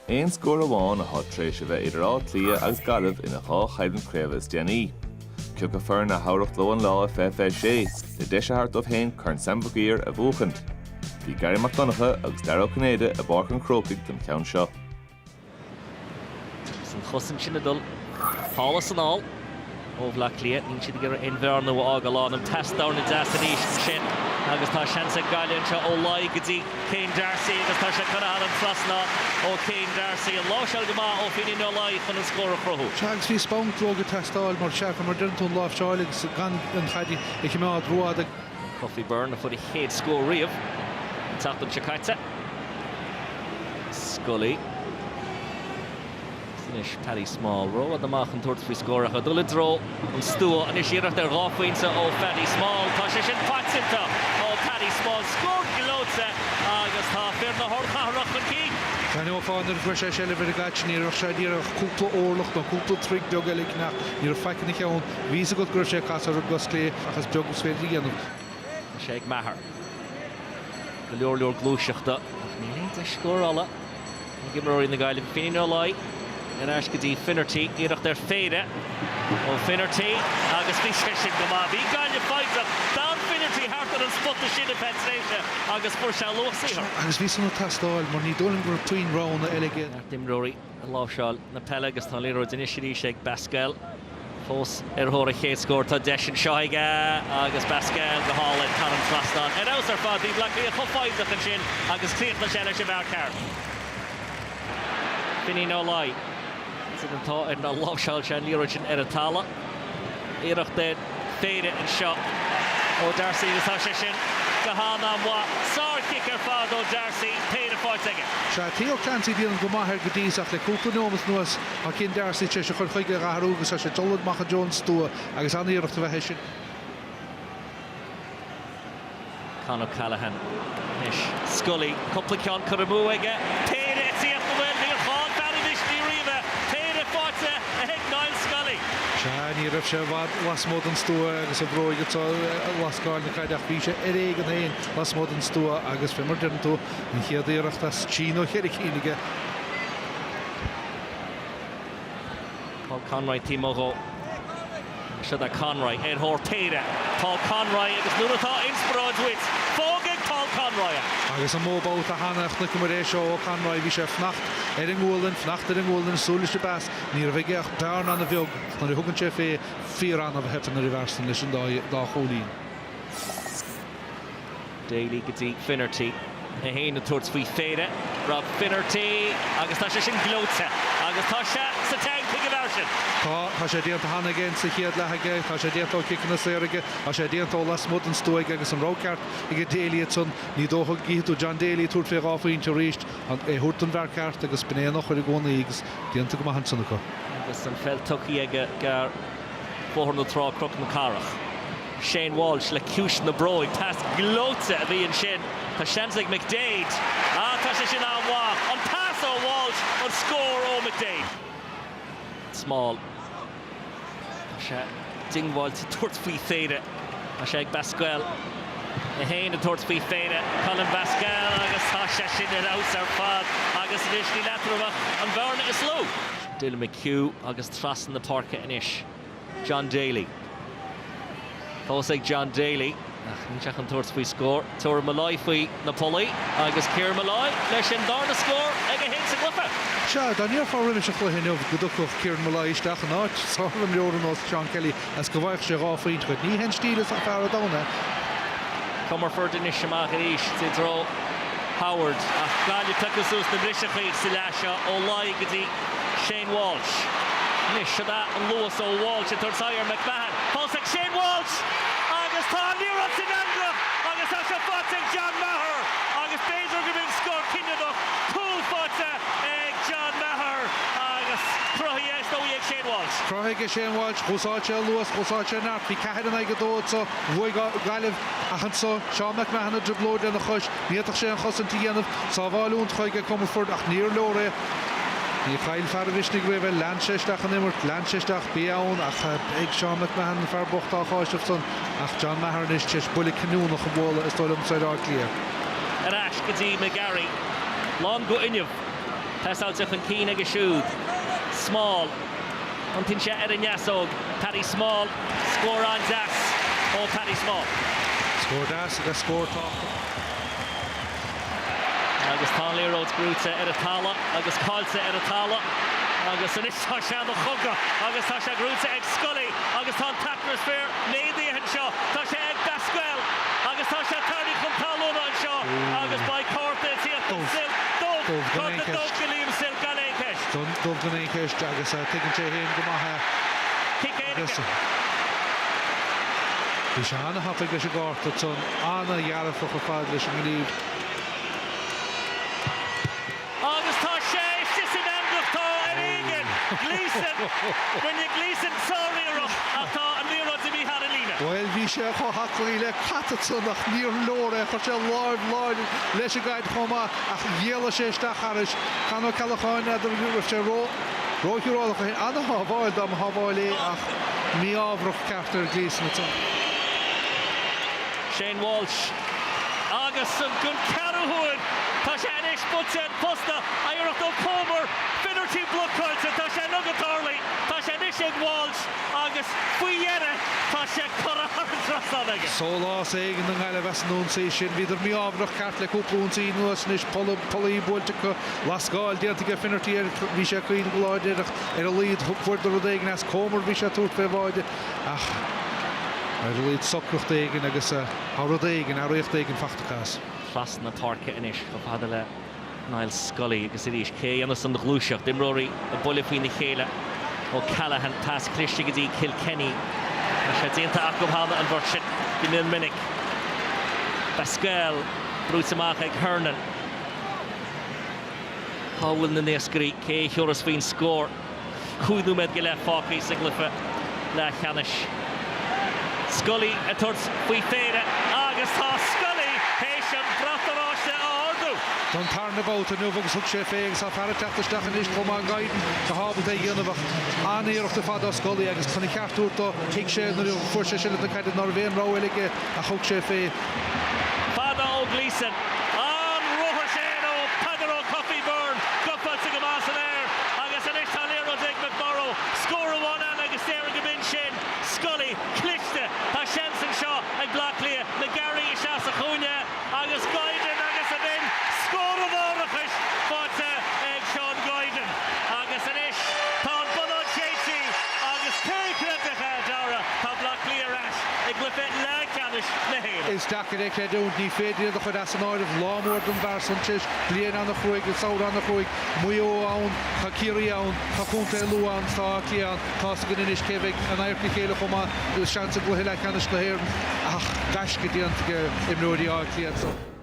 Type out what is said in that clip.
Ein scór amháin a thug tréis a bheith idir Áth Cliath agus Gaillimh ina dhá hÉireann Craobh déanaí. Ceoch a fear na habhracht lo an lá a FFA de deisethart of hain chun sambagír a bhuachant. Bhí Gaillimh agus Darragh Cnéide a barcan crócaigh don ceann seo. San chosan sin adul, Pálas an all, ó Áth Cliath, nín siad gur inmhearna ó ágalán am testdáir na deasaníos sin, agus tá seansa Gaillimh seo ó laig go dtí Céin Darcy, agus tá sé chuna an trasna ó Céin Darcy, an láseil go má ó fine nó laig chun an scór a chruthú. Seagus bhí spáint róga testáil mar seacha mar dintún láfseáil agus gan an chaidí i chimeád ruáda. Coffey Byrne for the head score riamh. Tapan Chakaita. Scully. Finish Paddy Small row at the Machan towards free score. A double draw on Stu and is here at their half win to Paddy Small. Tashish and Patsinta. Paddy Small scored Gilotsa. August half in the Horka Rocky. Kan je van de verse zelf weer gaat neer of zij die koelte oorlog dan koelte trick dogelijk na hier vaak niet gewoon wie ze goed grootje kasser op gasklee als joggers weer die en Sheikh Maher. The Lord Glushachta. Need to score all up. Give her in the Gaillimh Fino Lai. And Ashkadi Finnerty. Here up their fade. Oh, Finnerty. August Fisher Gamabi. Gaillimh fights up. Down Finnerty. Harper and spot the shit of Pennsylvania. August Purshall Lucy. August Vison Tastal. Money Dolan were twin round the elegant. Tim Rory. Lawshall. Napella. August Taliro. Initially Sheikh Pascal. Fós hora chéad scór tá deis an seoige agus Pascal go hálainn Colin Fraston. An aus ar fad bhí Áth Cliath chomh an sin agus críoch na seile sin bhar ceart. Finí nó lai. Sin an tá an lábhseáil sin líorid sin ar an talla. Iireach den féide an seo ó Darcy agus tá sé sin go hána mha sár kick ar fad ó Darcy féide fáid aige. Theo Clancy díon go maithir go dtí ach le cúpla nómas nuas a cin Darcy sé se chur chuige a harúgus a sé dolad macha Jones tua agus aníireacht a bheith sin. Conor Callahan. Ish. Scully. Couple ceann chur mú aige. Féide tíocht na bhfuil níor cháin Barry Vishney riomh. Féide fáte a hic Niall Scully. Ní raibh sé bhd lasmód an stúa agus a bróig atá lascáil na caiideach bhí sé ar éig an haon lasmód an stúa agus fimar dean tú an chiad éireacht as Chino chéir chéinige. Paul Conroy tímógó. Siad a Conroy ar thór péide. Paul Conroy agus nuair atá inspiráid wit. Fógaigh Paul Conroy. Agus an móbáit a hanach na cumaréis seo ó Conroy bhí sé fnacht ar an ghúlainn, fnacht ar an ghúlainn súlaiste bas. Ní ra bheith geach bearn an a bheog nar thugann sé fé fíor an a bheith hefan na riverstan leis an dá cholín. Daly go dtí Finnerty. A héanana tuairt faoi féide. Rob Finnerty agus tá sé sin glóte. Agus tá sé sa teang chuige bhar Tá sé déanta hána gén sa chiad lethaige, tá sé déanta kicna saoige, tá sé déanta lasmód an stúige agus an ráceart ige Daly son ní dócha gíú John Daly túirt fé ráfaoin te ríist an é thuirt an bharceart agus spinnéanach chuir gcóna agus déanta go maithan sanna go. Agus an fel tuchaí aige gar fóthar na trá croc na carach. Shane Walsh le ciúis na bróig pas glóte a bhí an sin. Tá seansaigh McDade. Tá sé sin an bhá. An pass ó Walsh an scór ó McDade. Small. Tá sé dingháil tuairt faoi féide. Tá sé ag Pascal. A héanana tuairt faoi féide. Colin Pascal agus tá sé sin ar aus ar fad. Agus inis ní leatramach an bharna is ló. Dylan McHugh agus trasan na parca inis. John Daly. Fós John Daly. Ní teach an tuairt faoi scór. Tuair Malloy faoi na Polaí agus Ciara Malloy leis an darna scór ag a héad sa glufa. Seo, da níor fá rinne se chluhinneamh go duchh Ciara Malloy isteach an áit sálam leoran os Sean Kelly as go bhaith sé ráfaoint chuid ní hen stílas a fear a dána. Cumar further inis semach ar is to draw Howard. Gaillimh tuchasús na brisachí sa leisio ó laig go dtí Shane Walsh. Nis se that an Lewis ó Walsh a tuairteáir McMahon. Fós Shane Walsh. Agus tá níor sin angra agus tá sé fáte John Maher agus Béidir go bhíonn scór cineadach cúl fáte ag John Maher agus cruthaí éistóí ag Shane Walsh. Cruthaigh Shane Walsh, chusáilte Lewis, chusáilte Nart, bhí caitheann ag go dóid so bhuaigh Gaillimh achan so Sean McMahon a driblóid lena chuis, níoach sé an chosantí dhéanamh, sa bháilún chuige cumar ford ach níor leor Ní chail fear visnig go bhfuil landséisteach an immert, landséisteach beann ach ag Sean McMahon fear bochtá cháisteach son ach John Maher is teis bula canúnach an bhla is dóilm said Áth Cliath. Ar ais go dtí McGarry. Lán go inniuh. Tásáilte chun cíne go siúd. Small. An tin sé ar an neasóg. Paddy Small. Score on das. Ó Paddy Small. Score das agus score top. Agus tá Leróid grúte ar a tala, agus cáilte ar a tala. Agus an istá sé do chugga, agus tá sé grúte ag Scully, agus tá tackers fear, nédaíhan seo, tá sé ag Basquel, agus tá sé tardi chun talúna an seo, agus by Corte tíocht an sil, Dómh Gaillimh sil Galéceist. Dómh Galéceist agus tuigeann sé héin go maithe. Kick éige. Bhí sé anna hapa go sé gáirta tún anna dhearafach a fád leis an gníomh. Agus tá sé sisin andachtá ar éigen. Gleeson, when you Gleeson sorry ach tá an Leróid a bhí har a lína. Well, bhí sé chu Áth Cliath catatúnach níor lóra chu sé láid leis a gaiid chuma ach dhéala sé isteach aris can ó Callacháin a bhí sé róithúrálacha hén anna hábháil dom hábháil ach mí ábhrach ceartar Gleeson atá. Shane Walsh. Agus an gun carúin. Tá sé inis bute an posta aireacht ó Comer. Finnertí blockáilte tá sé nugatáirlaí. Tá sé inis ag Walsh agus faoihéire tá sé corrachar an aige. Sólás éigen na Gaillimh Vesanún sí sin viidir mí ábhrach ceart le cúplúntaí nuas níos polaí búilte go lasgáil déantaige Finnertí bhí sé chuoin goláideach ar a líad fuirdar a éigen as Comer bhí sé túirt fé bháide ach ar a líad socrucht éigen agus árad éigen áíocht éigen fachtachas. Flas na tarca inis go fada le Niall Scully agus iris cé anas an glúiseach dimróí a Buaicphointí chéile ó Callahan tas cliste go dtí Kilkenny. sé déanta acu hána an bhar sin go mil minic. Basquel brúta amach ag hÉireann. Tábhail na néascarí cé theoras faoin scór. Cúdú méid go le fácaí sa glufa le cheannis. Scully a tuairt faoi féire agus tá Scully hééis an brataráiste á ardú. Don tarna bóta nu agus thug sé fégus á fear teachtasteach inis chum an gaidan go hábal é dhéanamh aníireachta fada Scully agus chuna ceartúirtá hiic sé na fuair sé sin na caiid Norvéin ráhfuilige a thug sé fé. Fada ó Gleeson an ruthar sé ó Padar ó Coffey Byrne gopad sa go más an air agus inis tá Leróid ag McMorrow scór amháin an agus éire go bin sin Scully cliste tá seansan seo ag Áth Cliath na Gary i seas a chúine agus Gaidan agus a bin scór amhórachas fáte ag Sean Gaidan agus inis tá an bunod sétí agus cécratacha dára tá Áth Cliath ras ag glufa le ceannis na héile. Is dachar é creadún ní féidir a chud as an áirimh lámór don bhar santis blian an na chuig go saoir an na chuig muo ann tá Ciarí ann tá cúnta luán tá Cliath tá sa gan inis cébh an airci chéile chumá seansa go le ceannis na hÉireann ach gaisce díanta go imróí Áth Cliath.